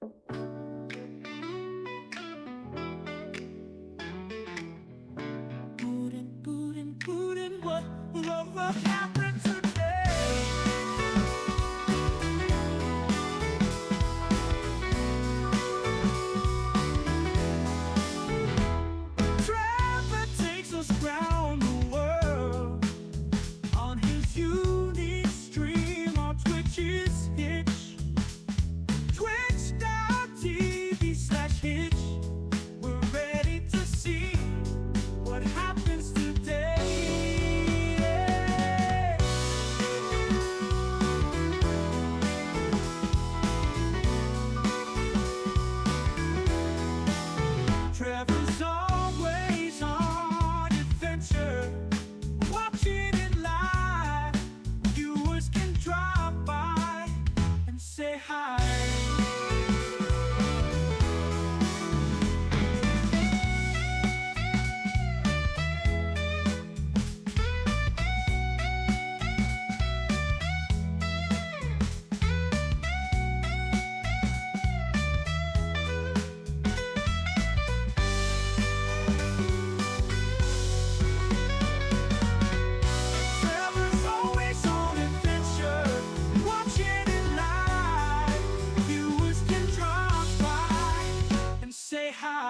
What will happen today? Trevor takes us round the world on his unique stream on Twitch's Hitch. Twitch.tv/Hitch. We're ready to see what happens today. Trevor's always on adventure, watching it live. Viewers can drop by and say hi. Trevor's always on adventure, watching it live. Viewers can drop by and say hi.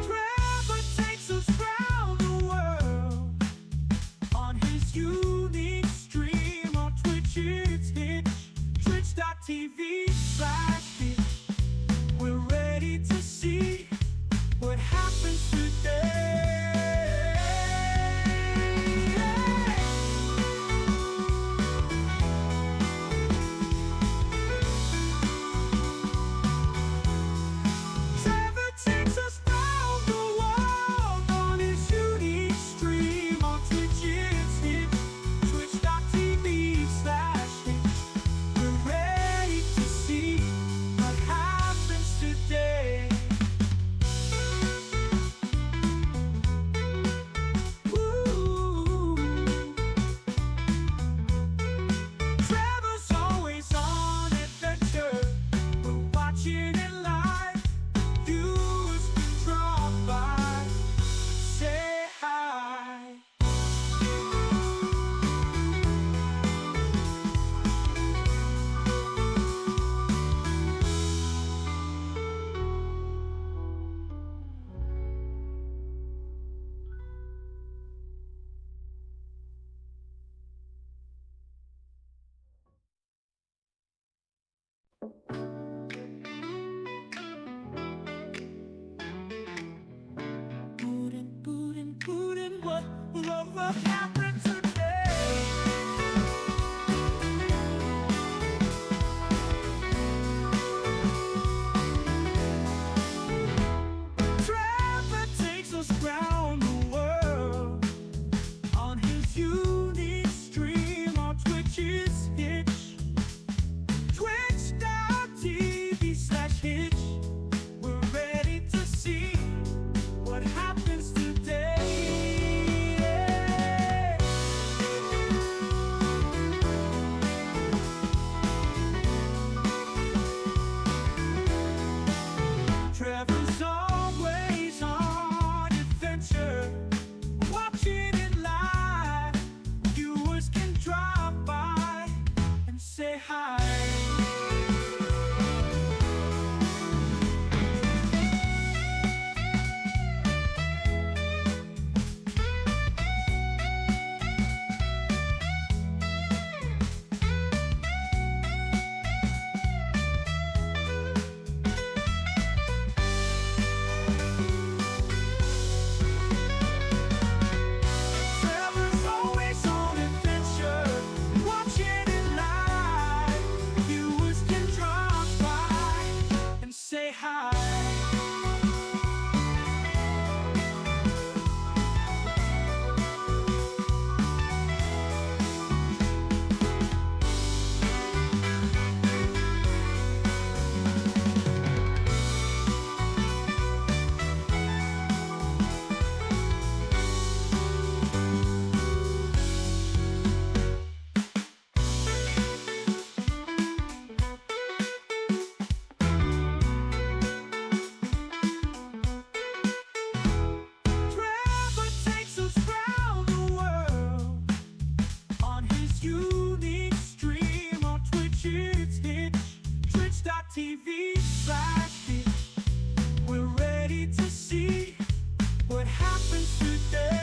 Trevor takes us round the world on his unique stream on Twitch's Hitch. Twitch.tv/Hitch. We're ready to see what happens today. Trevor takes us round the world on his unique stream on Twitch's Hitch. Twitch.tv/Hitch. We're ready to see what happens today. Ooh. Trevor's always on adventure. We're watching it live. Viewers can drop by, say hi. Putin, what will happen today? Trevor takes us round the world on his unique stream on Twitch's Hitch. Twitch.tv/Hitch. twitch.tv/it. We're ready to see what happens today.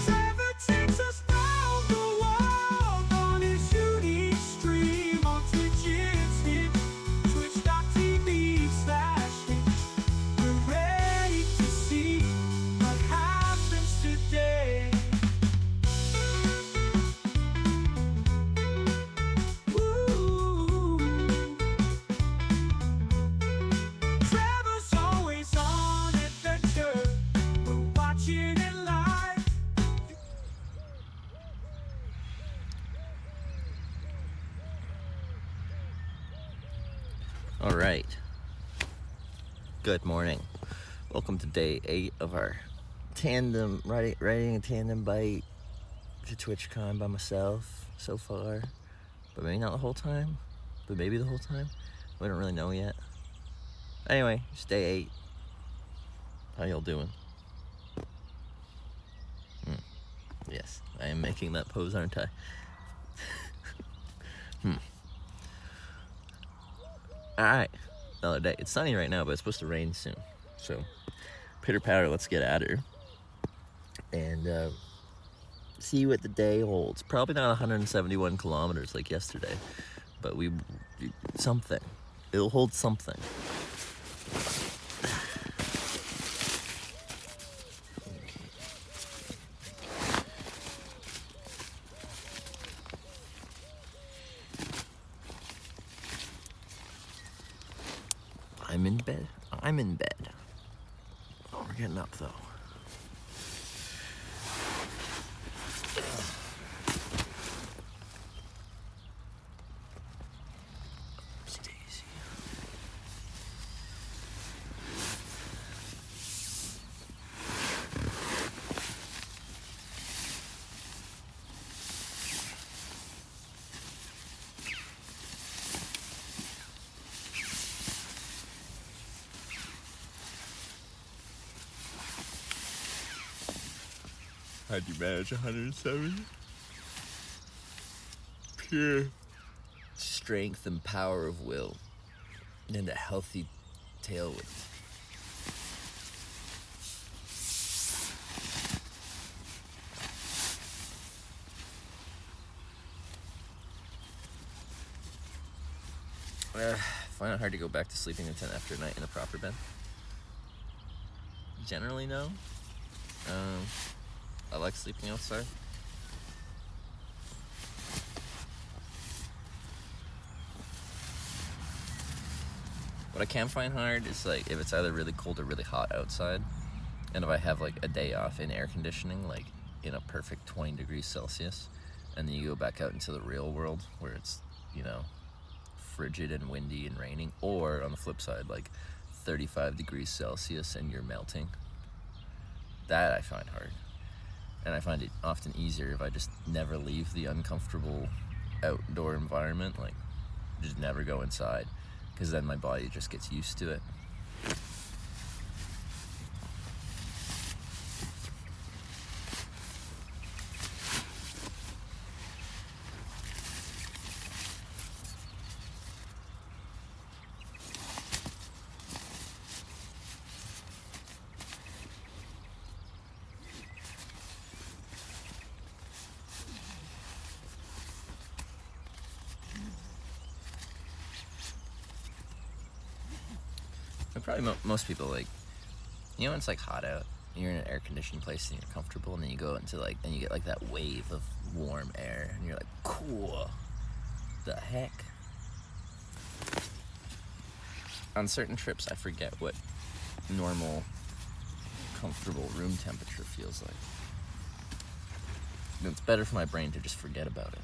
Trevor takes us round the world on his unique stream on Twitch. It's hit twitch.tv/it. We're ready to see what happens today. Woo. Trevor's always on adventure. We're watching it live. All right. Good morning. Welcome to day 8 of our tandem riding a tandem bike to TwitchCon by myself so far, but maybe not the whole time, but maybe the whole time. We don't really know yet. Anyway, it's day 8. How y'all doing? Yes, I am making that pose, aren't I? Alright, another day. It's sunny right now, but it's supposed to rain soon. So, pitter patter, let's get at her. And see what the day holds. Probably not 171 kilometers like yesterday, but something. It'll hold something. I'm in bed. Oh, we're getting up though. Oopsie daisy. How'd you manage 170? Pure strength and power of will, and a healthy tailwind. I find it hard to go back to sleeping in a tent after a night in a proper bed. Generally, no. I like sleeping outside. What I can find hard is like if it's either really cold or really hot outside, and if I have like a day off in air conditioning, like in a perfect 20 degrees Celsius, and then you go back out into the real world where it's, frigid and windy and raining, or on the flip side, like 35 degrees Celsius and you're melting. That I find hard. And I find it often easier if I just never leave the uncomfortable outdoor environment, like just never go inside, because then my body just gets used to it. And probably most people, like, when it's like hot out, and you're in an air conditioned place and you're comfortable, and then you go into and you get like that wave of warm air, and you're like, cool, the heck? On certain trips, I forget what normal, comfortable room temperature feels like. And it's better for my brain to just forget about it.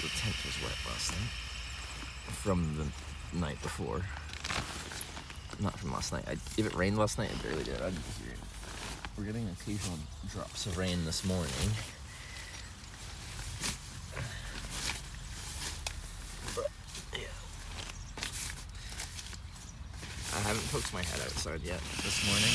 the tent was wet last night. From the night before. Not from last night. If it rained last night, it barely did. I'd be hearing. We're getting occasional drops of rain this morning. But, yeah. I haven't poked my head outside yet this morning.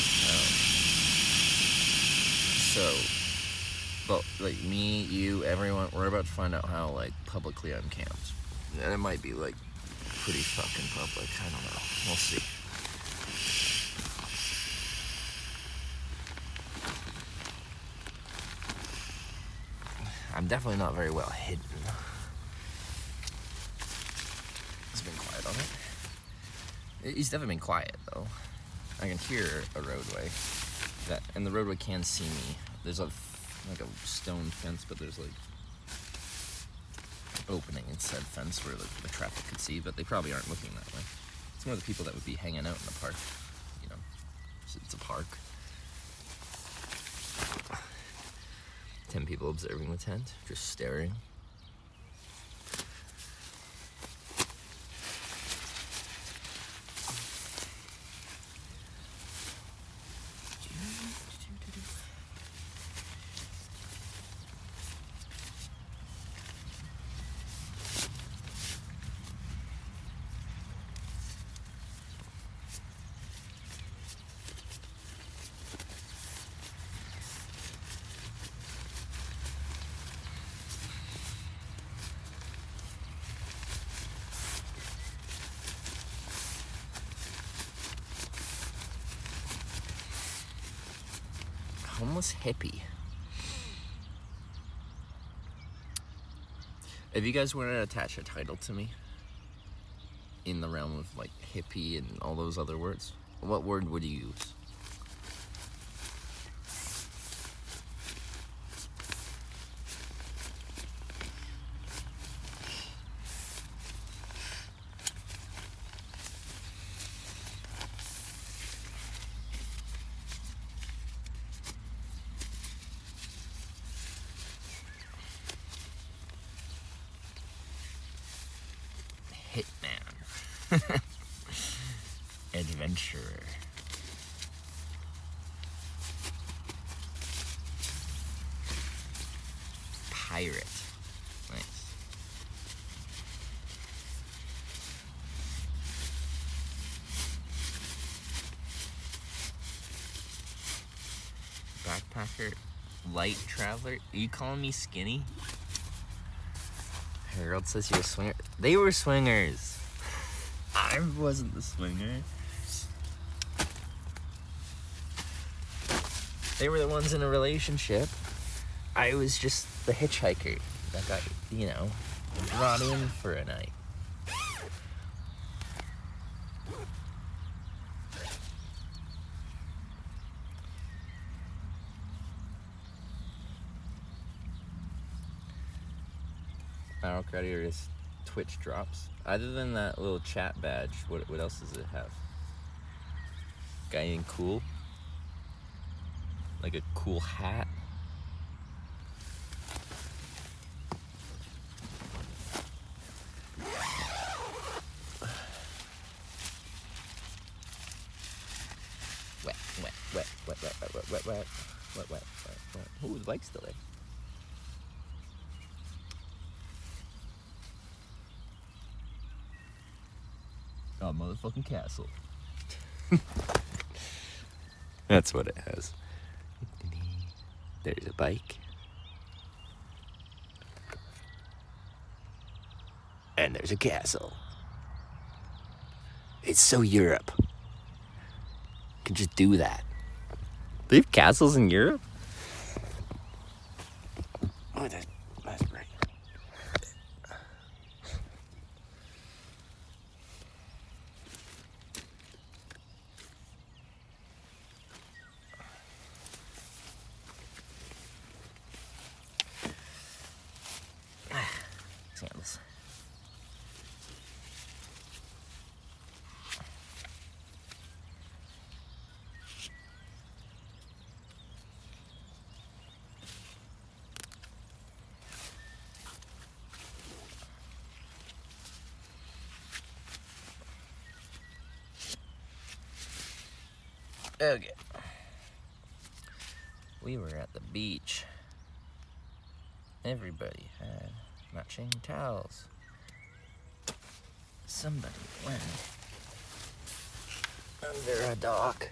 But like me, you, everyone, we're about to find out how like publicly I'm camped. And it might be like pretty fucking public. I don't know. We'll see. I'm definitely not very well hidden. It's been quiet on it. It's definitely been quiet though. I can hear a roadway, and the roadway can see me. There's like a stone fence, but there's like opening in said fence where like the traffic could see, but they probably aren't looking that way. It's more the people that would be hanging out in the park, you know. It's a park. 10 people observing the tent, just staring. Homeless hippie. If you guys want to attach a title to me in the realm of like hippie and all those other words, what word would you use? Hitman. Adventurer. Pirate. Nice. Backpacker. Light traveler. Are you calling me skinny? Harold says you're a swinger. They were swingers. I wasn't the swinger. They were the ones in a relationship. I was just the hitchhiker that got, brought in for a night. Mario Cartier's Twitch drops. Other than that little chat badge, what else does it have? Got anything cool? Like a cool hat? Wet, wet, wet, wet, wet, wet, wet, wet, wet, wet, wet, wet. Ooh, the bike's still there. Oh, motherfucking castle. That's what it has. There's a bike. And there's a castle. It's so Europe. You can just do that. They have castles in Europe? Oh, that's great. Sandals. Okay. We were at the beach. Everybody had matching towels. Somebody went under a dock.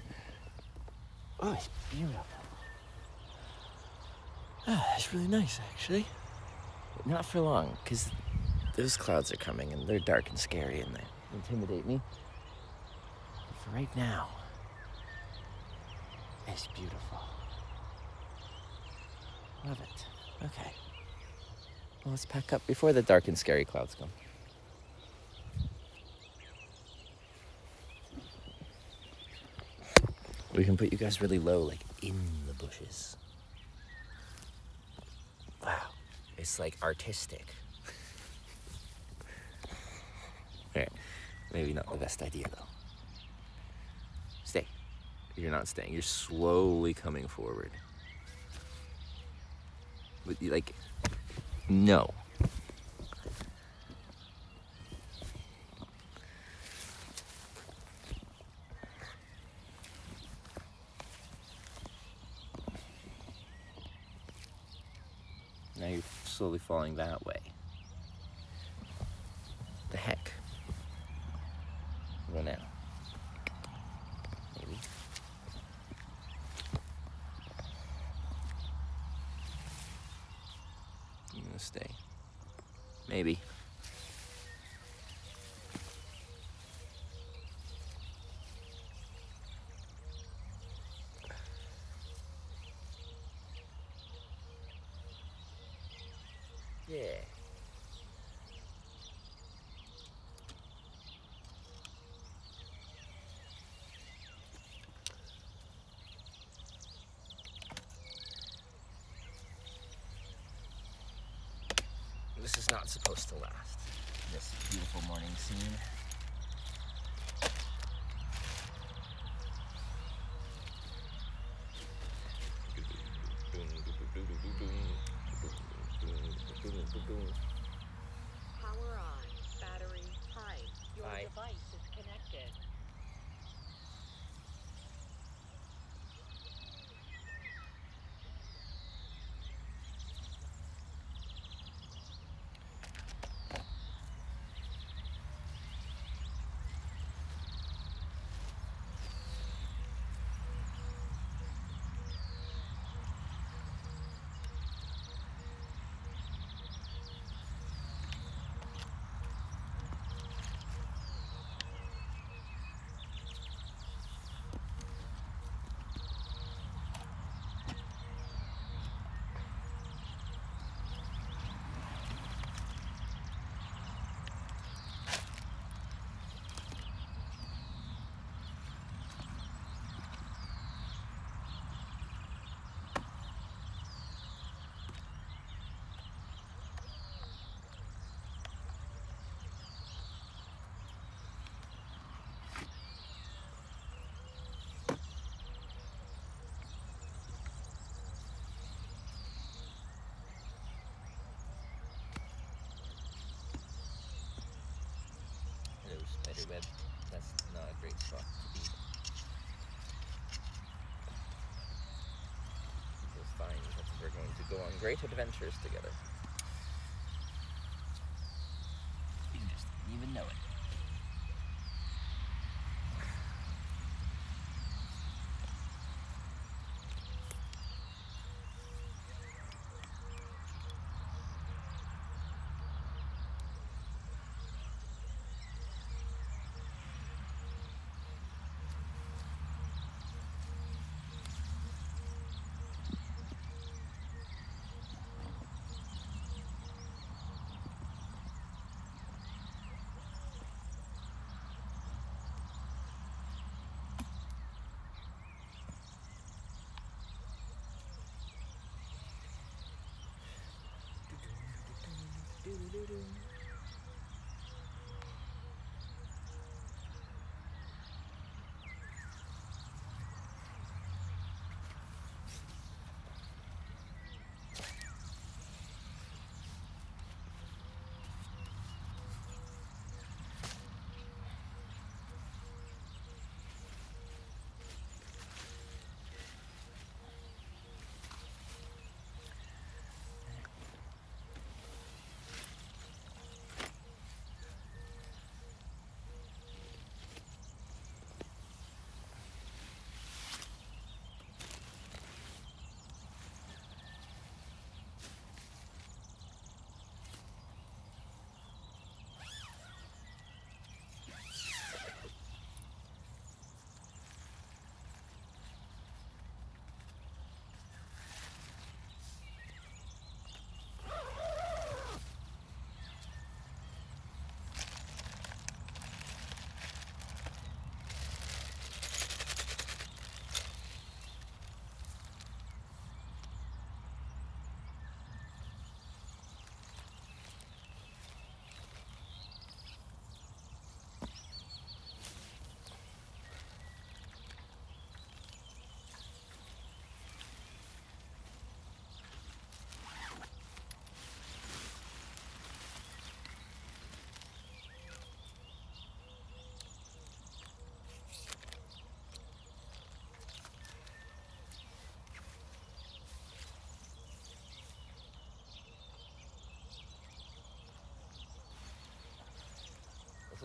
Oh, it's beautiful. Ah, it's really nice, actually. But not for long, because those clouds are coming, and they're dark and scary, and they intimidate me. But for right now, it's beautiful. Love it. Okay. Well, let's pack up before the dark and scary clouds come. We can put you guys really low, like in the bushes. Wow. It's like artistic. Alright. Maybe not the best idea, though. Stay. You're not staying. You're slowly coming forward. But like, no. Now you're slowly falling that way. The heck? Go now. Maybe. I'm gonna stay. Maybe. Yeah. This is not supposed to last. This beautiful morning scene. Power on. Battery high. Your High. device is connected. Hello, spiderweb. That's not a great spot to be. It's fine, because we're going to go on great adventures together. You just didn't even know it.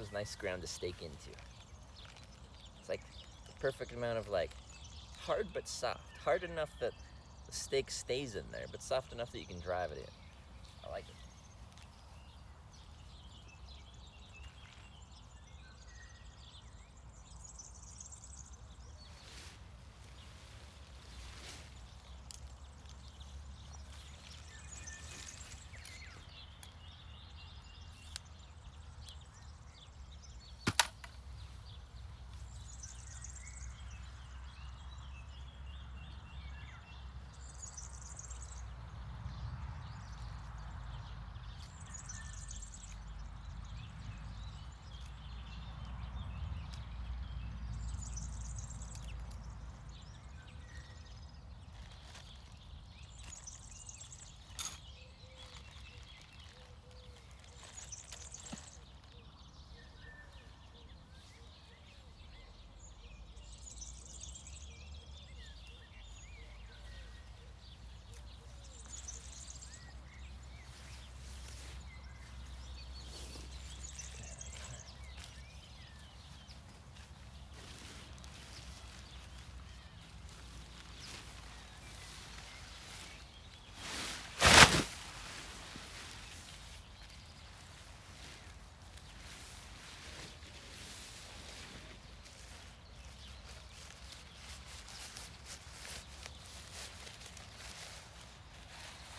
is nice ground to stake into. It's like the perfect amount of like hard but soft. Hard enough that the stake stays in there, but soft enough that you can drive it in. I like it.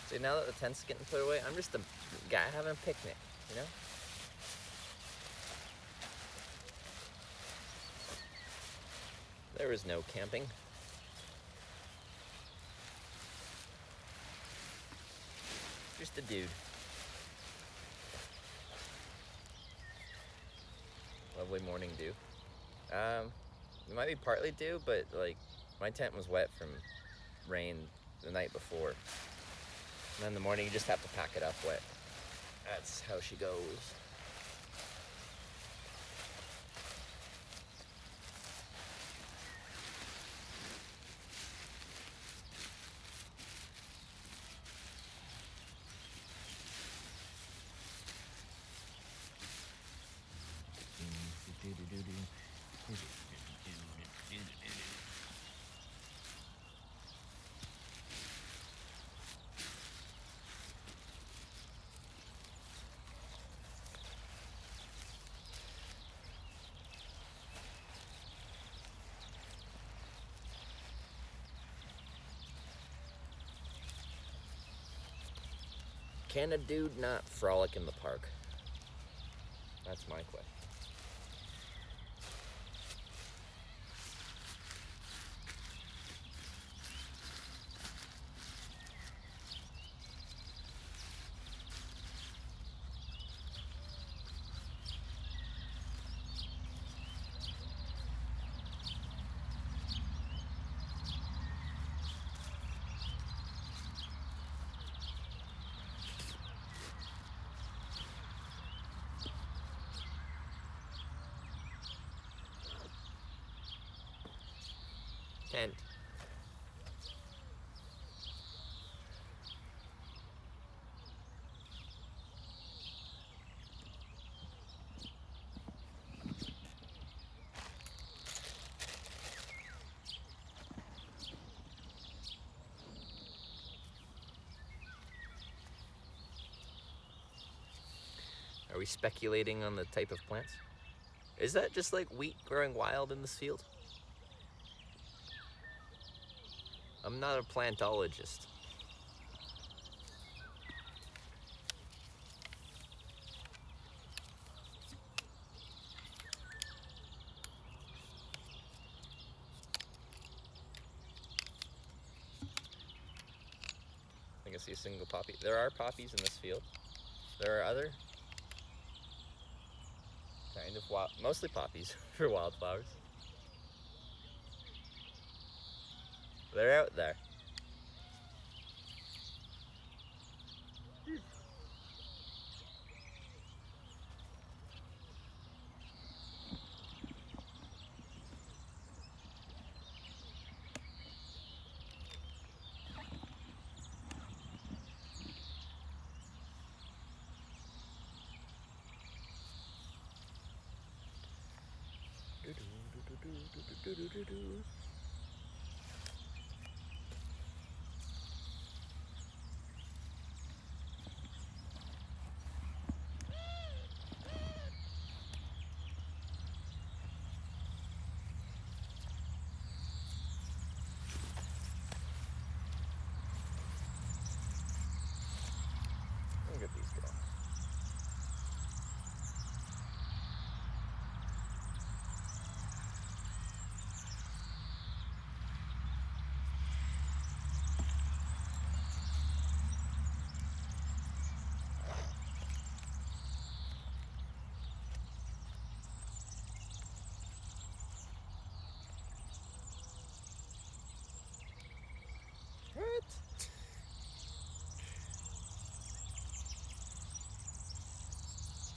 So now that the tent's getting put away, I'm just a guy having a picnic, you know? There was no camping. Just a dude. Lovely morning dew. It might be partly dew, but like my tent was wet from rain the night before. And then in the morning you just have to pack it up wet. That's how she goes. Can a dude not frolic in the park? That's my question. Tent. Are we speculating on the type of plants? Is that just like wheat growing wild in this field? I'm not a plantologist. I think I see a single poppy. There are poppies in this field. There are other kind of wild, mostly poppies for wildflowers. They're out there. Look at these go. What?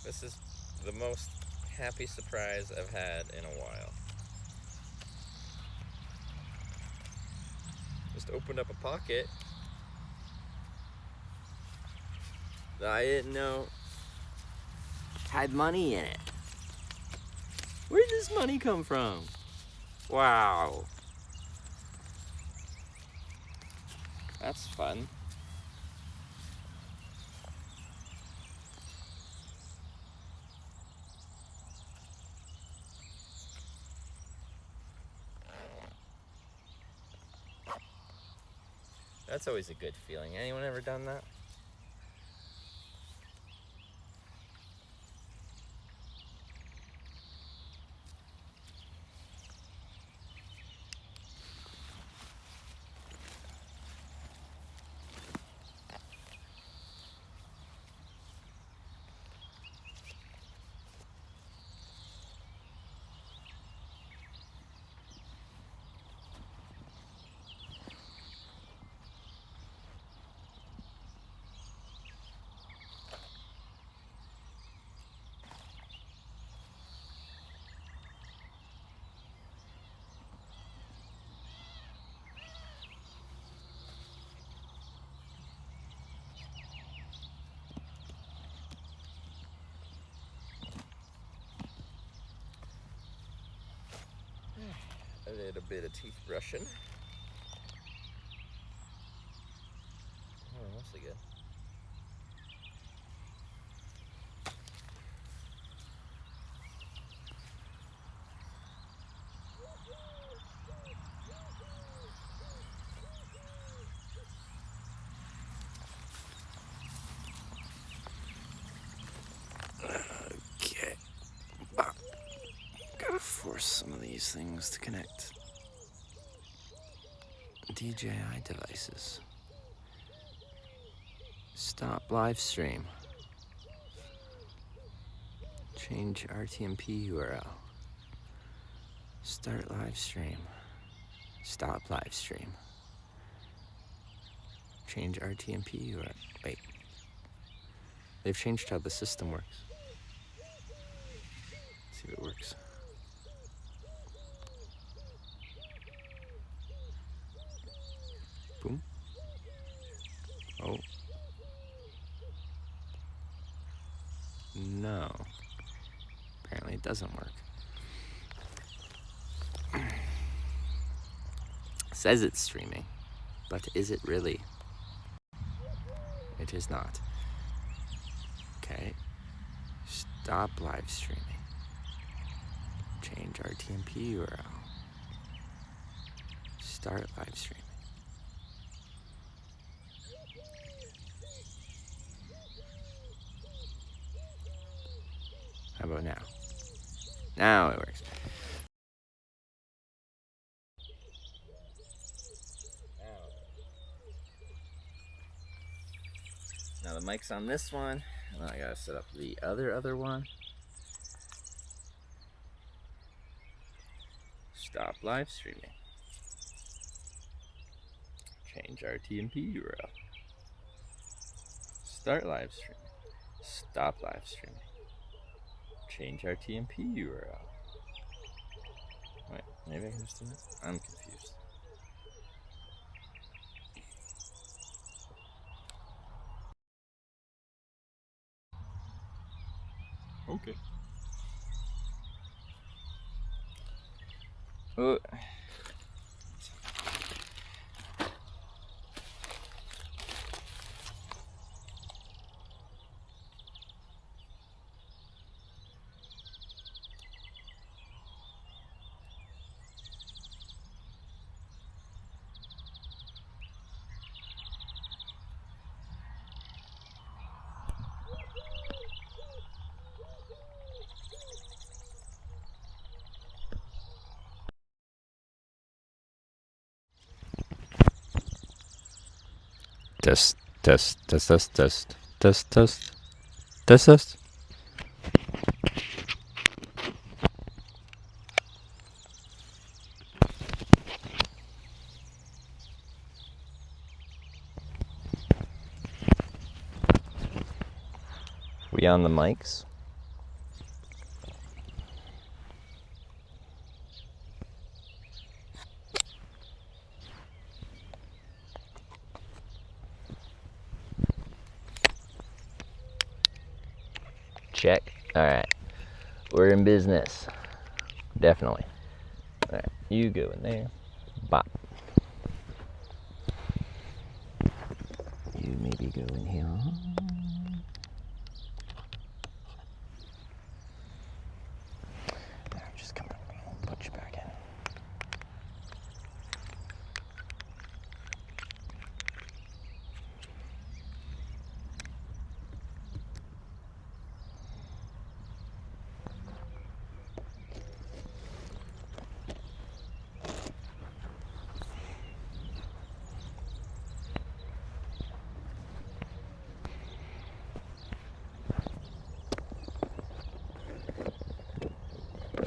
This is the most happy surprise I've had in a while. Just opened up a pocket that I didn't know had money in it. Where did this money come from? Wow. That's fun. That's always a good feeling. Anyone ever done that? A little bit of teeth brushing. Oh, mostly good. Okay. Gotta force some of these things to connect. DJI devices. Stop live stream. Change RTMP URL. Start live stream. Stop live stream. Change RTMP URL. Wait. They've changed how the system works. Let's see if it works. Boom. Oh. No. Apparently it doesn't work. Says it's streaming, but is it really? It is not. Okay. Stop live streaming. Change RTMP URL. Start live streaming. How about now? Now it works. Now the mic's on this one, and then I gotta set up the other one. Stop live streaming. Change RTMP URL. Start live streaming. Stop live streaming. Change RTMP URL. Wait, maybe I can just do it? I'm confused. Okay. Ooh. Test, test, test, test, test, test, test, test, test. We on the mics? Check. Alright. We're in business. Definitely. Alright. You go in there. Bop.